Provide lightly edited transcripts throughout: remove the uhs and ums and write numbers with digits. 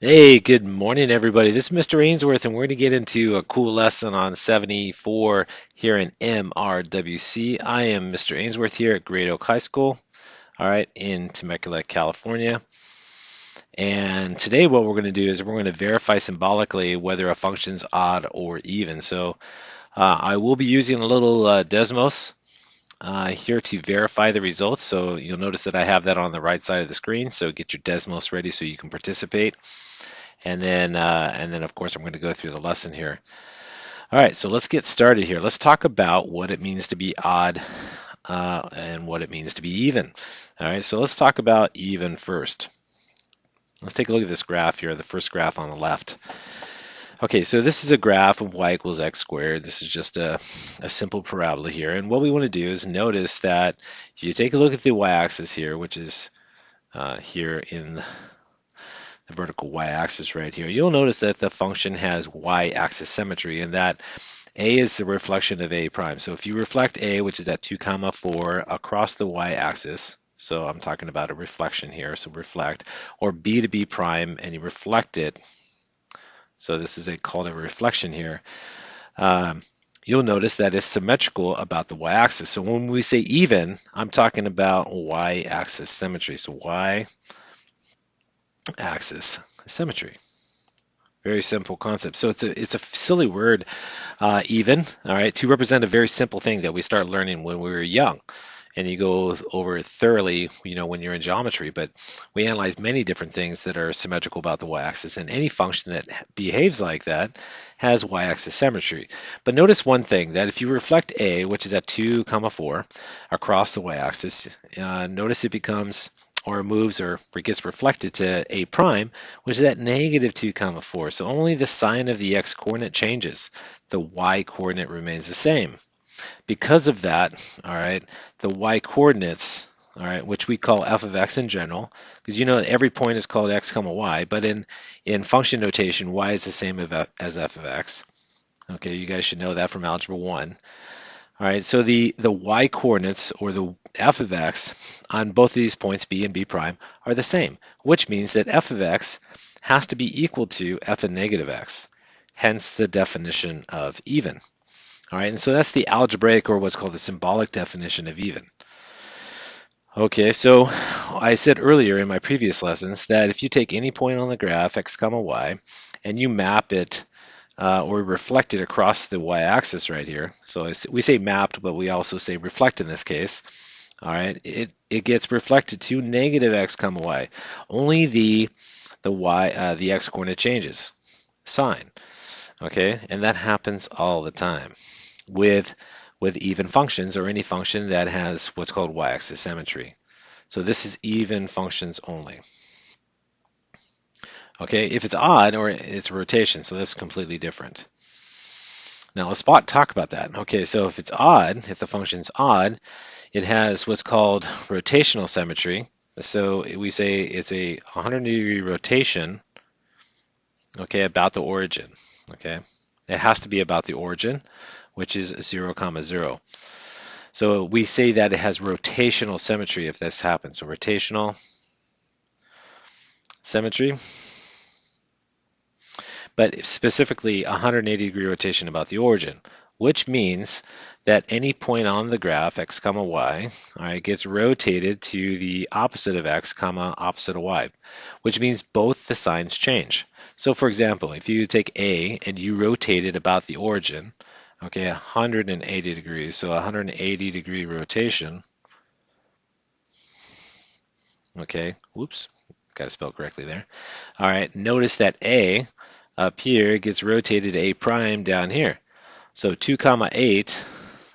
Hey, good morning, everybody. This is Mr. Ainsworth, and we're going to get into a cool lesson on 74 here in MRWC. I am Mr. Ainsworth here at Great Oak High School, all right, in Temecula, California. And today, what we're going to do is we're going to verify symbolically whether a function's odd or even. So I will be using a little Desmos here to verify the results. So you'll notice that I have that on the right side of the screen. So get your Desmos ready so you can participate. And then of course I'm going to go through the lesson here. All right, so let's get started here. Let's talk about what it means to be odd and what it means to be even. All right, so let's talk about even first. Let's take a look at this graph here, the first graph on the left. Okay, so this is a graph of y equals x squared. This is just a simple parabola here. And what we want to do is notice that if you take a look at the y-axis here, which is here in the vertical y-axis right here, you'll notice that the function has y-axis symmetry and that a is the reflection of a prime. So if you reflect a, which is at 2 comma 4, across the y-axis, so I'm talking about a reflection here, so reflect, or b to b prime, and you reflect it, so this is called a reflection here, you'll notice that it's symmetrical about the y-axis. So when we say even, I'm talking about y-axis symmetry. So y-axis symmetry. Very simple concept. So it's a silly word, even, all right, to represent a very simple thing that we start learning when we were young. And you go over it thoroughly, when you're in geometry. But we analyze many different things that are symmetrical about the y-axis, and any function that behaves like that has y-axis symmetry. But notice one thing, that if you reflect a, which is at 2 comma 4, across the y-axis, notice it becomes or moves or it gets reflected to a prime, which is at negative 2 comma 4. So only the sign of the x coordinate changes. The y coordinate remains the same. Because of that, all right, the y coordinates, all right, which we call f of x in general, because you know that every point is called x comma y, but in function notation, y is the same as f of x. Okay, you guys should know that from Algebra 1. All right, so the y coordinates, or the f of x, on both of these points, b and b prime, are the same, which means that f of x has to be equal to f of negative x, hence the definition of even. All right, and so that's the algebraic, or what's called the symbolic definition of even. Okay, so I said earlier in my previous lessons that if you take any point on the graph, x comma y, and you map it or reflect it across the y-axis right here. So we say mapped, but we also say reflect in this case. All right, it gets reflected to negative x comma y. Only the x coordinate changes sign. Okay, and that happens all the time with even functions, or any function that has what's called y-axis symmetry. So this is even functions only. Okay, if it's odd, or it's rotation, so that's completely different. Now let's talk about that. Okay, so if it's odd, if the function's odd, it has what's called rotational symmetry. So we say it's a 180-degree rotation, okay, about the origin. Okay, it has to be about the origin, which is 0 comma 0. So we say that it has rotational symmetry if this happens. So rotational symmetry, but specifically 180-degree rotation about the origin, which means that any point on the graph, x comma y, all right, gets rotated to the opposite of x comma opposite of y, which means both the signs change. So for example, if you take a and you rotate it about the origin, okay, 180 degrees, so 180-degree rotation, okay, whoops, got to spell correctly there. All right, notice that a up here gets rotated to a prime down here. So 2 comma 8,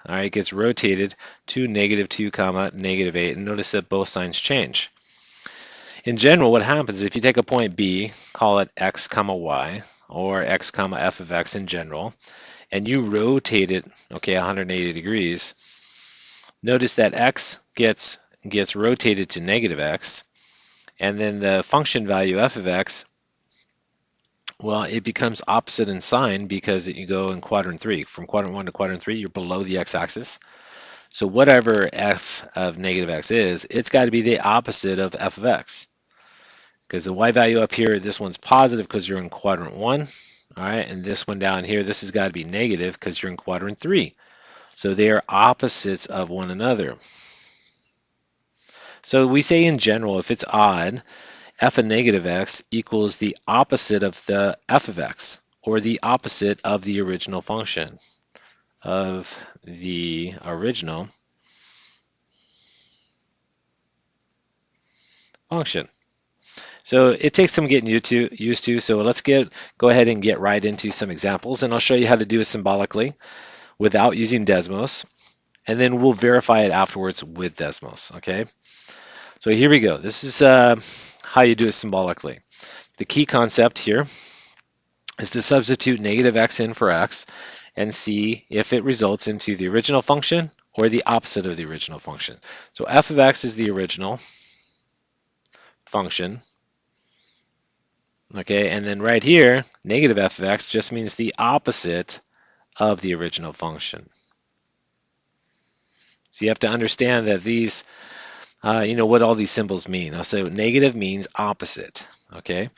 all right, gets rotated to negative 2 comma negative 8, and notice that both signs change. In general, what happens if you take a point B, call it x comma y, or x comma f of x in general, and you rotate it, okay, 180 degrees, notice that x gets rotated to negative x, and then the function value f of x, well, it becomes opposite in sign because you go in quadrant 3. From quadrant 1 to quadrant 3, you're below the x-axis. So whatever f of negative x is, it's got to be the opposite of f of x. because the y value up here, this one's positive because you're in quadrant 1. All right, and this one down here, this has got to be negative because you're in quadrant 3. So they are opposites of one another. So we say in general, if it's odd, f of negative x equals the opposite of the f of x, or the opposite of the original function. So it takes some getting used to. So let's go ahead and get right into some examples, and I'll show you how to do it symbolically without using Desmos, and then we'll verify it afterwards with Desmos. Okay. So here we go. This is how you do it symbolically. The key concept here is to substitute negative x in for x and see if it results into the original function or the opposite of the original function. So f of x is the original function. Okay, and then right here, negative f of x just means the opposite of the original function. So you have to understand that these, what all these symbols mean. So negative means opposite, okay?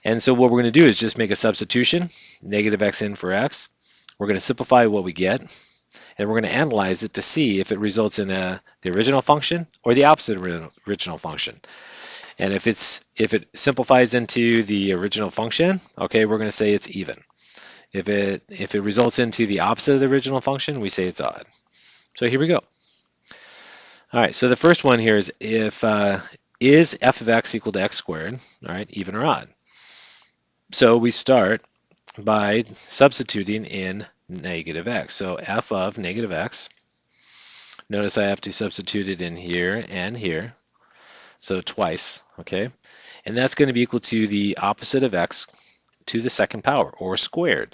And so what we're going to do is just make a substitution, negative x in for x. We're going to simplify what we get, and we're going to analyze it to see if it results in the original function or the opposite original function. And if it simplifies into the original function, okay, we're going to say it's even. If it results into the opposite of the original function, we say it's odd. So here we go. All right, so the first one here is is f of x equal to x squared, all right, even or odd? So we start by substituting in negative x. So f of negative x, notice I have to substitute it in here and here, so twice, okay? And that's going to be equal to the opposite of x to the second power, or squared.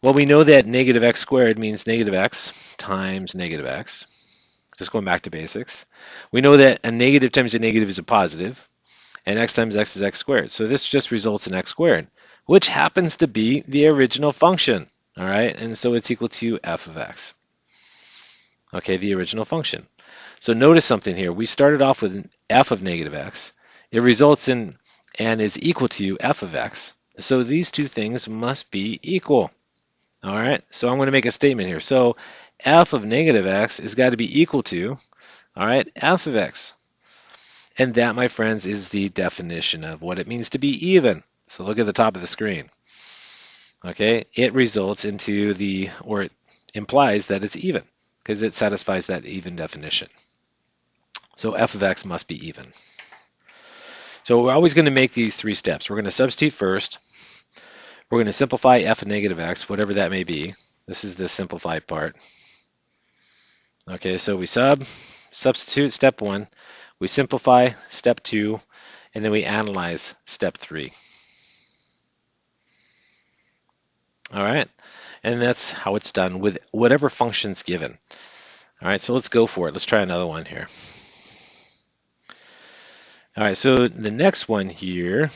Well, we know that negative x squared means negative x times negative x. Just going back to basics. We know that a negative times a negative is a positive, and x times x is x squared. So this just results in x squared, which happens to be the original function. All right, and so it's equal to f of x. Okay, the original function. So notice something here. We started off with f of negative x. It results in and is equal to f of x. So these two things must be equal. All right, so I'm going to make a statement here. So f of negative x has got to be equal to, all right, f of x. And that, my friends, is the definition of what it means to be even. So look at the top of the screen. Okay, it results into or it implies that it's even because it satisfies that even definition. So f of x must be even. So we're always going to make these three steps. We're going to substitute first. We're going to simplify f of negative x, whatever that may be. This is the simplified part. Okay, so we substitute step 1, we simplify step 2, and then we analyze step 3. All right, and that's how it's done with whatever function's given. All right, so let's go for it. Let's try another one here. All right, so the next one here,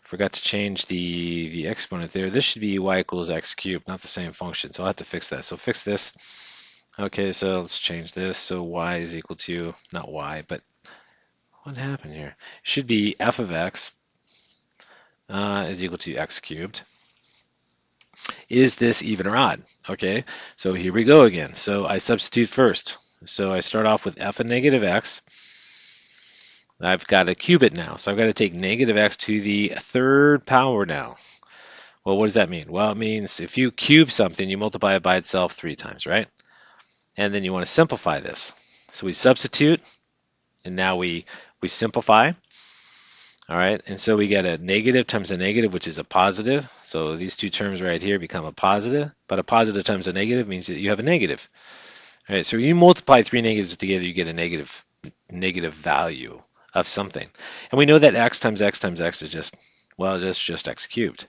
forgot to change the exponent there. This should be y equals x cubed, not the same function, so I'll have to fix that. So fix this. Okay, so let's change this. So y is equal to, not y, but what happened here? It should be f of x is equal to x cubed. Is this even or odd? Okay, so here we go again. So I substitute first. So I start off with f of negative x. I've got to cube it now. So I've got to take negative x to the third power now. Well, what does that mean? Well, it means if you cube something, you multiply it by itself 3 times, right? And then you want to simplify this. So we substitute, and now we simplify. All right, and so we get a negative times a negative, which is a positive. So these two terms right here become a positive, but a positive times a negative means that you have a negative. All right, so you multiply 3 negatives together, you get a negative value of something. And we know that x times x times x is just x cubed,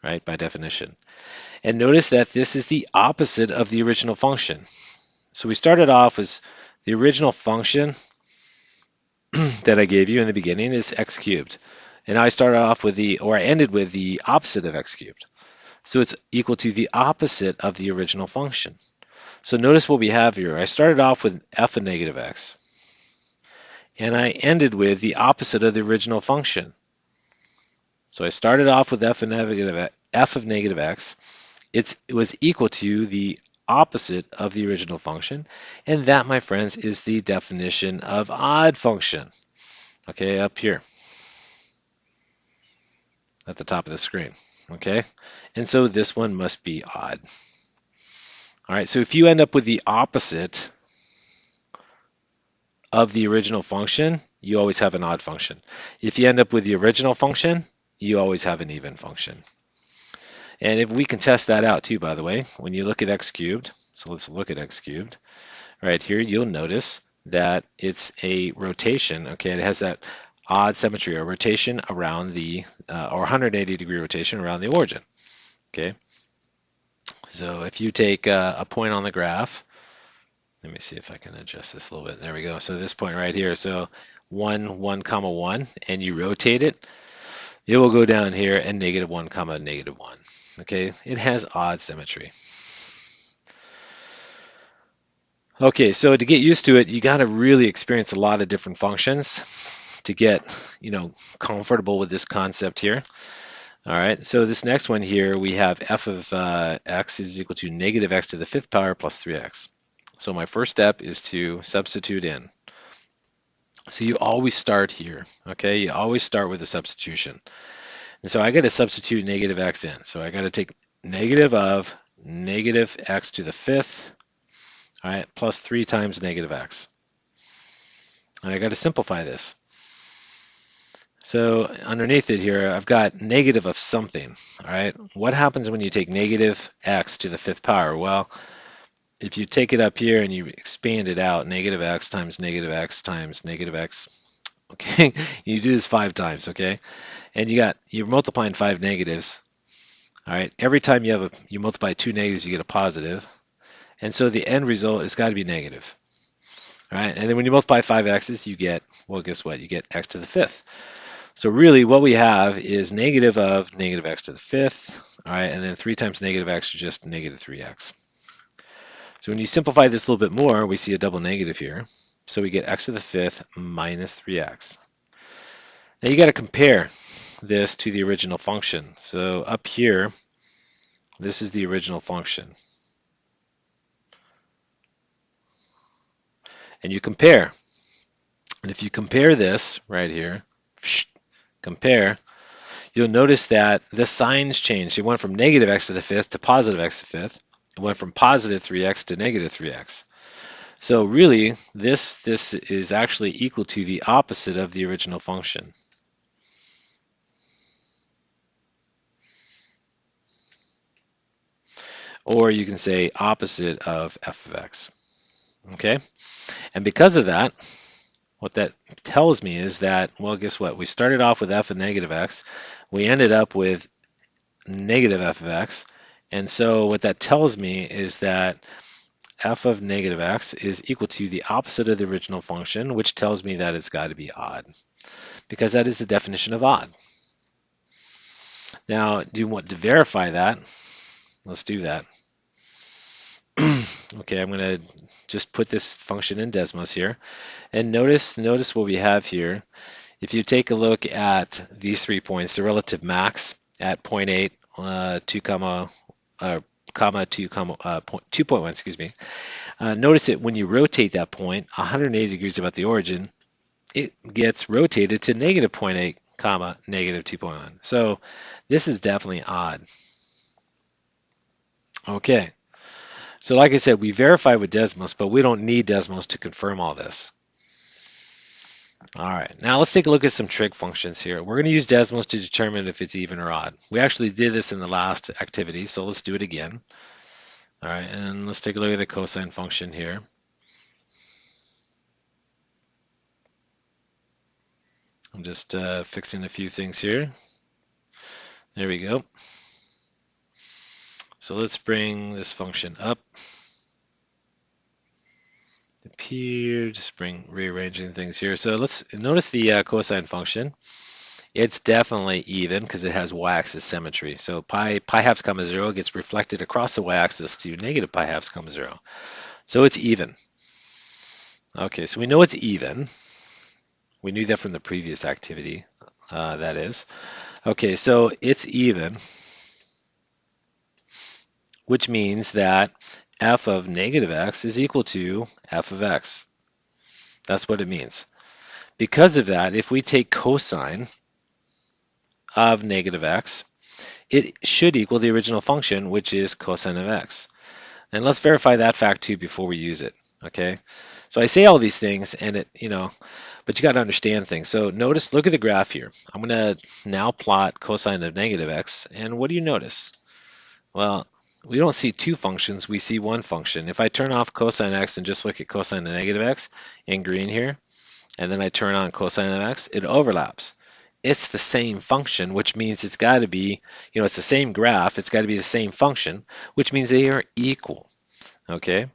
right, by definition. And notice that this is the opposite of the original function. So we started off as the original function that I gave you in the beginning is x cubed. And I started off with I ended with the opposite of x cubed. So it's equal to the opposite of the original function. So notice what we have here. I started off with f of negative x. and I ended with the opposite of the original function. So I started off with f of negative x. It was equal to the opposite of the original function, and that, my friends, is the definition of odd function. Okay, up here at the top of the screen. Okay, and so this one must be odd. All right, so if you end up with the opposite of the original function, you always have an odd function. If you end up with the original function, you always have an even function. And if we can test that out too, by the way, when you look at x cubed, so let's look at x cubed. Right here, you'll notice that it's a rotation. Okay, it has that odd symmetry, or rotation around the, or 180-degree rotation around the origin. Okay, so if you take a point on the graph, let me see if I can adjust this a little bit. There we go. So this point right here, so 1, 1, comma 1, and you rotate it, it will go down here and negative 1, comma negative 1. Okay, it has odd symmetry. Okay, so to get used to it, you got to really experience a lot of different functions to get, comfortable with this concept here. All right, so this next one here, we have f of x is equal to negative x to the fifth power plus 3x. So my first step is to substitute in. So you always start here, okay? You always start with a substitution. And so I got to substitute negative x in. So I got to take negative of negative x to the fifth, all right, plus 3 times negative x. And I got to simplify this. So underneath it here, I've got negative of something, all right? What happens when you take negative x to the fifth power? Well, if you take it up here and you expand it out, negative x times negative x times negative x, okay? You do this 5 times, okay? And you're multiplying 5 negatives, all right? Every time you multiply 2 negatives, you get a positive. And so the end result has got to be negative. All right, and then when you multiply 5 x's, you get, well, guess what? You get x to the fifth. So really what we have is negative of negative x to the fifth, all right, and then 3 times negative x is just negative 3x. So when you simplify this a little bit more, we see a double negative here. So we get x to the fifth minus 3x. Now you got to compare this to the original function. So up here, this is the original function. And you compare. And if you compare this right here, compare, you'll notice that the signs changed. It went from negative x to the fifth to positive x to the fifth. It went from positive 3x to negative 3x. So really, this is actually equal to the opposite of the original function. Or you can say opposite of f of x. Okay? And because of that, what that tells me is that, well, guess what? We started off with f of negative x. We ended up with negative f of x. And so what that tells me is that f of negative x is equal to the opposite of the original function, which tells me that it's got to be odd, because that is the definition of odd. Now, do you want to verify that? Let's do that. Okay, I'm going to just put this function in Desmos here. And notice what we have here. If you take a look at these 3 points, the relative max at 0.8, 2 comma, 2.1, excuse me. Notice that when you rotate that point 180 degrees about the origin, it gets rotated to negative 0.8, comma, negative 2.1. So this is definitely odd. Okay. So like I said, we verify with Desmos, but we don't need Desmos to confirm all this. All right, now let's take a look at some trig functions here. We're going to use Desmos to determine if it's even or odd. We actually did this in the last activity, so let's do it again. All right, and let's take a look at the cosine function here. I'm just fixing a few things here. There we go. So let's bring this function up. Up here, just rearranging things here. So let's notice the cosine function. It's definitely even because it has y-axis symmetry. So pi halves comma 0 gets reflected across the y-axis to negative pi halves comma 0. So it's even. Okay, so we know it's even. We knew that from the previous activity, that is. Okay, so it's even, which means that f of negative x is equal to f of x. That's what it means. Because of that, if we take cosine of negative x, it should equal the original function, which is cosine of x. And let's verify that fact too before we use it, okay? So I say all these things and but you got to understand things. So notice, look at the graph here. I'm going to now plot cosine of negative x, and what do you notice? Well, we don't see two functions, we see one function. If I turn off cosine x and just look at cosine of negative x in green here, and then I turn on cosine of x, it overlaps. It's the same function, which means it's got to be, it's the same graph, it's got to be the same function, which means they are equal, okay?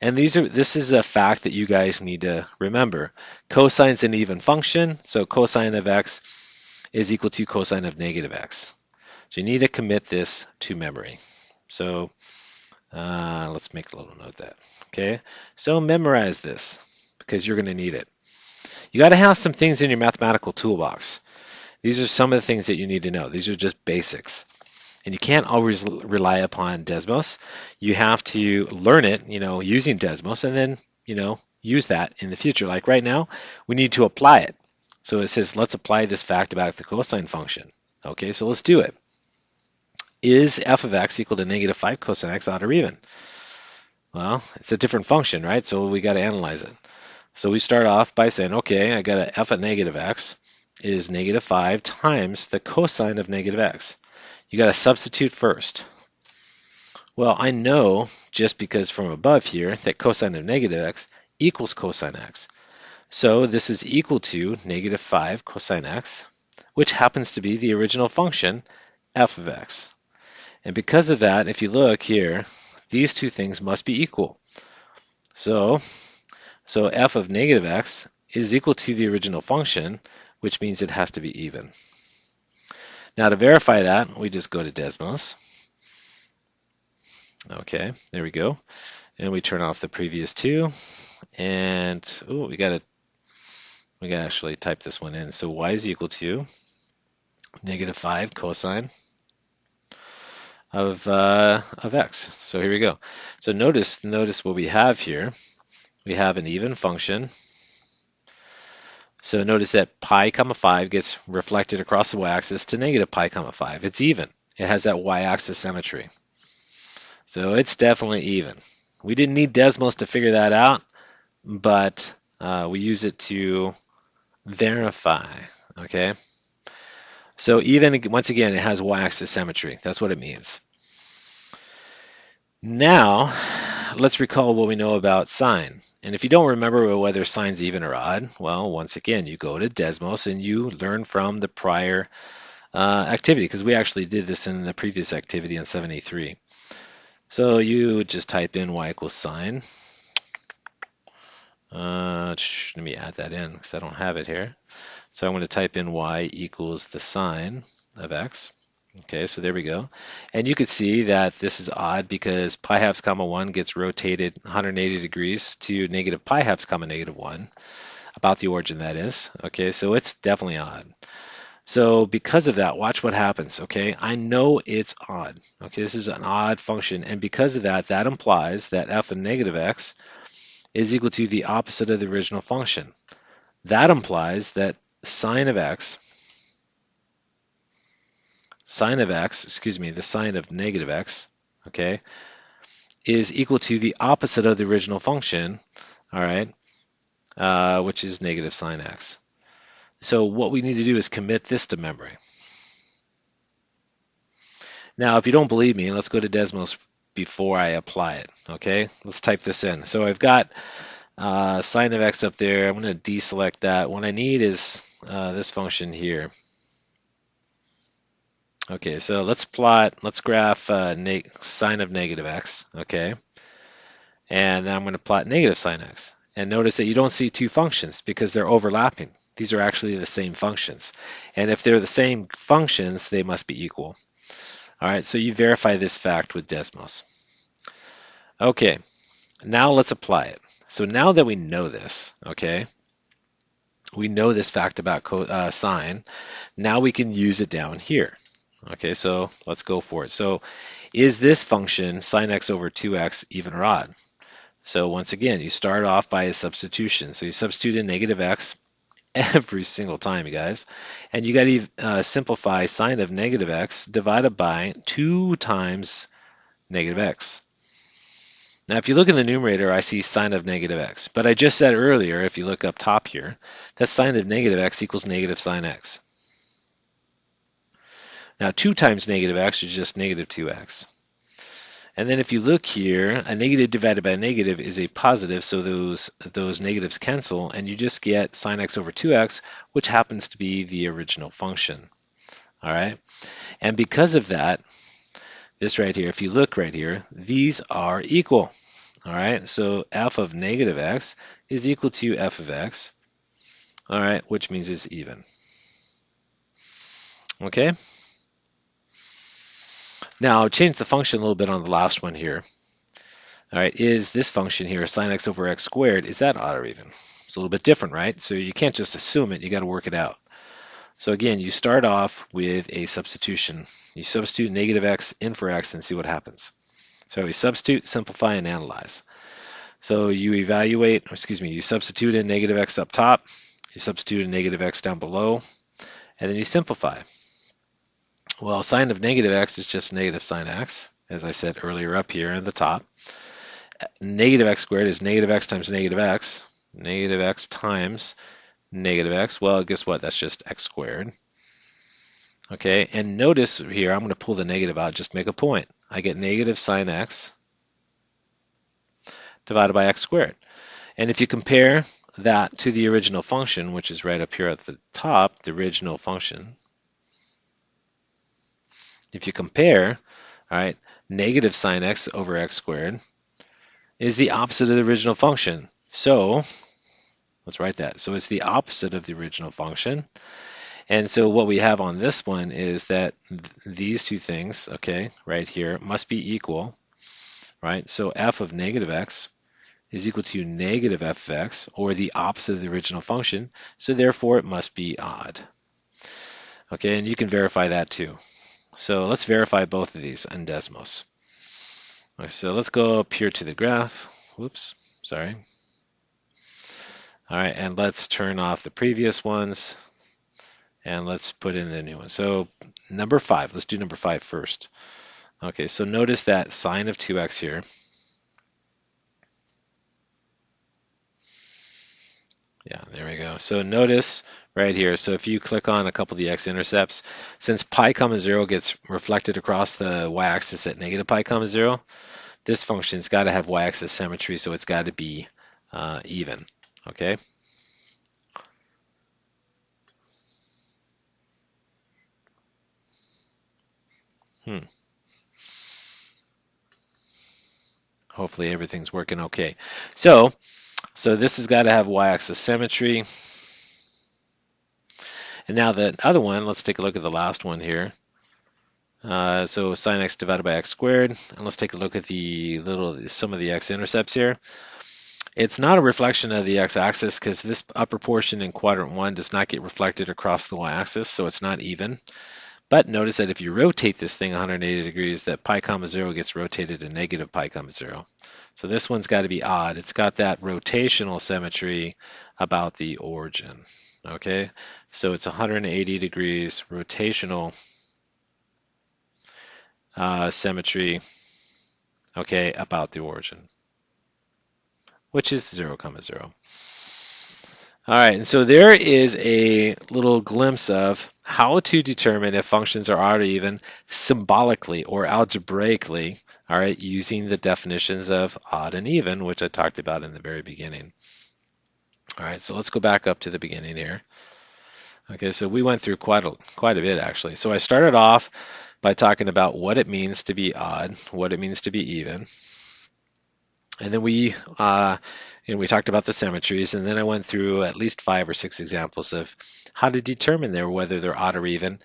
And this is a fact that you guys need to remember. Cosine's an even function, so cosine of x is equal to cosine of negative x. So you need to commit this to memory. So let's make a little note of that, okay? So memorize this because you're going to need it. You got to have some things in your mathematical toolbox. These are some of the things that you need to know. These are just basics. And you can't always rely upon Desmos. You have to learn it, using Desmos, and then, use that in the future. Like right now, we need to apply it. So it says, let's apply this fact about the cosine function. Okay, so let's do it. Is f of x equal to negative 5 cosine x odd or even? Well, it's a different function, right? So we got to analyze it. So we start off by saying, okay, I got a f of negative x is negative 5 times the cosine of negative x. You got to substitute first. Well, I know just because from above here that cosine of negative x equals cosine x. So this is equal to negative 5 cosine x, which happens to be the original function, f of x. And because of that, if you look here, these two things must be equal. So f of negative x is equal to the original function, which means it has to be even. Now to verify that, we just go to Desmos. Okay, there we go. And we turn off the previous two. And we got to actually type this one in. So y is equal to negative 5 cosine of x. So here we go. So notice what we have here. We have an even function. So notice that pi comma 5 gets reflected across the y-axis to negative pi comma 5. It's even. It has that y-axis symmetry. So it's definitely even. We didn't need Desmos to figure that out, but we use it to verify, okay? So even, once again, it has y-axis symmetry. That's what it means. Now, let's recall what we know about sine. And if you don't remember whether sine's even or odd, well, once again, you go to Desmos and you learn from the prior activity, because we actually did this in the previous activity in 73. So you just type in y equals sine. Let me add that in because I don't have it here. So I'm going to type in y equals the sine of x. Okay, so there we go. And you could see that this is odd because pi halves comma 1 gets rotated 180 degrees to negative pi halves comma negative 1, about the origin that is. Okay, so it's definitely odd. So because of that, watch what happens, okay? I know it's odd. Okay, this is an odd function, and because of that, that implies that f of negative x is equal to the opposite of the original function. That implies that sine of x, the sine of negative x, okay, is equal to the opposite of the original function, all right, which is negative sine x. So what we need to do is commit this to memory. Now, if you don't believe me, let's go to Desmos before I apply it, okay? Let's type this in. So I've got sine of x up there. I'm going to deselect that. What I need is this function here. Okay, so let's graph sine of negative x, okay? And then I'm going to plot negative sine x. And notice that you don't see two functions because they're overlapping. These are actually the same functions. And if they're the same functions, they must be equal. All right, so you verify this fact with Desmos. Okay, now let's apply it. So now that we know this, okay, We know this fact about sine. Now we can use it down here. Okay, so let's go for it. So is this function sine x over 2x even or odd? So once again, you start off by a substitution. So you substitute in negative x every single time, you guys. And you got to simplify sine of negative x divided by 2 times negative x. Now, if you look in the numerator, I see sine of negative x. But I just said earlier, if you look up top here, that sine of negative x equals negative sine x. Now, 2 times negative x is just negative 2x. And then if you look here, a negative divided by a negative is a positive, so those negatives cancel, and you just get sine x over 2x, which happens to be the original function. All right? And because of that, this right here, if you look right here, these are equal. All right, so f of negative x is equal to f of x, all right, which means it's even. Okay? Now, I'll change the function a little bit on the last one here. All right, is this function here, sine x over x squared, is that odd or even? It's a little bit different, right? So you can't just assume it, you got to work it out. So again, you start off with a substitution. You substitute negative x in for x and see what happens. So we substitute, simplify, and analyze. So you you substitute in negative x up top, you substitute in negative x down below, and then you simplify. Well, sine of negative x is just negative sine x, as I said earlier up here in the top. Negative x squared is negative x times negative x times negative x. Well, guess what? That's just x squared. Okay, and notice here, I'm going to pull the negative out, just make a point. I get negative sine x divided by x squared. And if you compare that to the original function, which is right up here at the top, the original function, if you compare, all right, negative sine x over x squared is the opposite of the original function. So let's write that. So it's the opposite of the original function. And so what we have on this one is that these two things, okay, right here, must be equal, right? So f of negative x is equal to negative f of x, or the opposite of the original function, so therefore it must be odd. Okay, and you can verify that too. So let's verify both of these in Desmos. Okay, so let's go up here to the graph. Whoops, sorry. All right, and let's turn off the previous ones, and let's put in the new one. So number 5, let's do number 5 first. Okay, so notice that sine of 2x here. Yeah, there we go. So notice right here, so if you click on a couple of the x-intercepts, since pi comma 0 gets reflected across the y-axis at negative pi comma 0, this function's got to have y-axis symmetry, so it's got to be even, okay? Hopefully everything's working okay. So this has got to have y-axis symmetry. And now the other one, let's take a look at the last one here. So sine x divided by x squared, and let's take a look at some of the x-intercepts here. It's not a reflection of the x-axis because this upper portion in quadrant 1 does not get reflected across the y-axis, so it's not even. But notice that if you rotate this thing 180 degrees, that pi comma 0 gets rotated to negative pi comma 0. So this one's got to be odd. It's got that rotational symmetry about the origin. Okay, so it's 180 degrees rotational symmetry, okay, about the origin, which is 0, 0. All right, and so there is a little glimpse of how to determine if functions are odd or even symbolically or algebraically, all right, using the definitions of odd and even, which I talked about in the very beginning. All right, so let's go back up to the beginning here. Okay, so we went through quite a bit actually. So I started off by talking about what it means to be odd, what it means to be even. And then we talked about the symmetries, and then I went through at least 5 or 6 examples of how to determine whether they're odd or even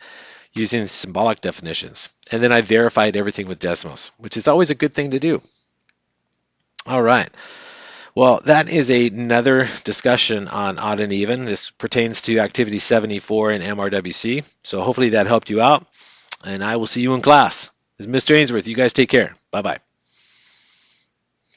using symbolic definitions. And then I verified everything with Desmos, which is always a good thing to do. All right. Well, that is another discussion on odd and even. This pertains to activity 74 in MRWC. So hopefully that helped you out, and I will see you in class. This is Mr. Ainsworth. You guys take care. Bye-bye.